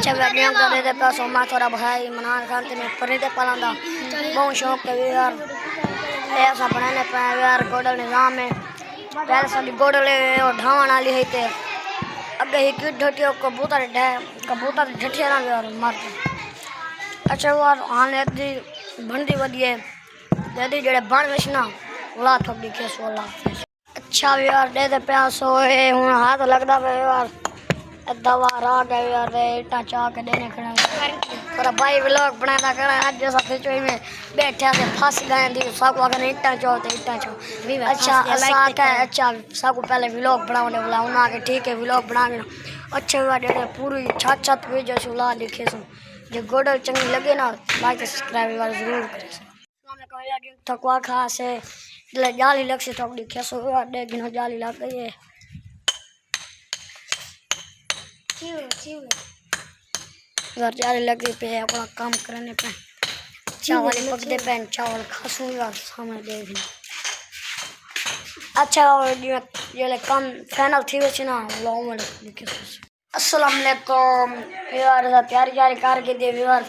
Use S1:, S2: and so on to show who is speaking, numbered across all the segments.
S1: अच्छा वीडियो कर दे पैसों में थोड़ा भाई मनान खान ते में पर दे पालंदा बहुत शौक है यार ऐसा बनाने पे यार गोडल निजाम है पहले साडी गोडल और ढावण वाली है ते अगे ही की ढटियो कबूतर ढठिया ना यार मारते अच्छा यार हाने दी बंदी वदिए दादी जेड़े बण विच ना उला थोड़ी केस वाला अच्छा यार दे पैसों है हुन हाथ लगदा पे यार दवा आ गए यार इटा चाह के देने खड़ा पर भाई व्लॉग बनाना करा आज जैसा खिचड़ी में बैठे थे फंस गए दी सब अगर इटा चाह अच्छा साथ है अच्छा सब पहले व्लॉग बनाने वाला उन आके ठीक है व्लॉग बना के अच्छे वाले पूरी छत पे जो सुला लिखे सो जो गोडल चंगी लगे ना लाइक सब्सक्राइब वाला जरूर करे सो यार थकवा खास है जाली लग से थोड़ी खेसो दे गिनो जाली लग गई है यार जाली लग गई पे अपना काम करने पे चावल पकड़े पे चावल खासू यार सामने देख अच्छा ये काम फाइनल थी वैसे ना लो में लिखे अस्सलाम वालेकुम यार तैयारी करके दे यार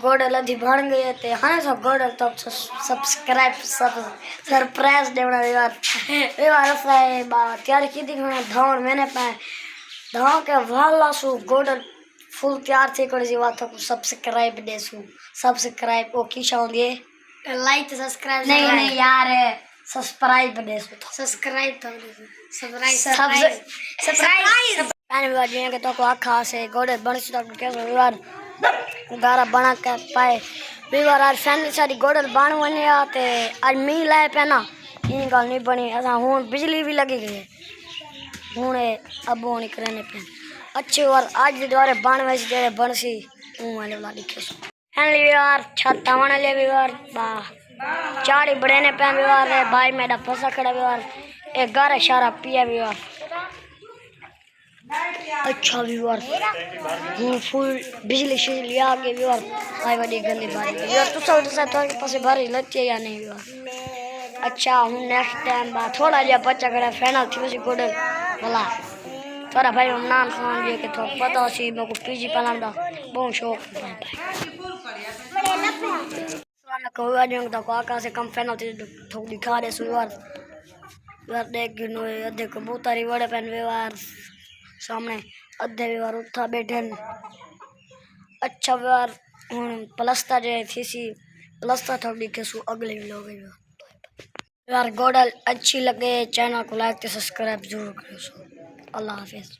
S1: गोडल अधी बन गए थे हाँ सब गोडल तो सब्सक्राइब सरप्राइज देना यार तैयारी की थी धावन मैंने पाए धाव के वाला सु गोडल फुल तैयार थी कर जीवा तो सब्सक्राइब दे सु सब्सक्राइब ओ की चाहोगे लाइक सब्सक्राइब नहीं यार सब्सक्राइब दे सु सब्सक्राइब तो सब्सक्राइब पानी वाली के तो को आखा से गोडल बन से तो के यार गारा बना के पाए विवार आज फैमिली सारी गोडल बन वने आते आज मी लाए पे ना इन गल नहीं बनी ऐसा हुन बिजली भी लगी गई हुन अब होनी करने पे अच्छे और आज द्वारे बन वैसे जेड़े बनसी ऊ वाले वाला लिखे फैमिली यार छत आवन ले यार बा चाड़ी बड़ेने पे यार भाई मेरा फसा खड़ा यार एक गारा इशारा पिया यार अच्छा व्यूअर फुल बिजली शिजली आ गई व्यूअर आई बड़ी गंदी बारी यार तो पास बारी लगती या नहीं व्यूअर अच्छा हूँ नेक्स्ट टाइम बाद थोड़ा जा बच्चा करा फाइनल थी वैसे गोडल बोला थोड़ा भाई नाम खान जी के तो पता सी मेरे को पीजी पलान दा बहुत शौक कोई नहीं तो काका से कम फाइनल थी थोड़ी दिखा दे सुवार यार देख गिनो अधे कबूतरी बड़े पहन व्यवहार सामने अद्धे व्यवहार उठा बैठे अच्छा व्यवहार प्लस्ता जो थी सी प्लस्ता थोड़ी केसु अगले भी लोग यार गोडल अच्छी लगे चैनल को लाइक सब्सक्राइब जरूर करो अल्लाह हाफिज।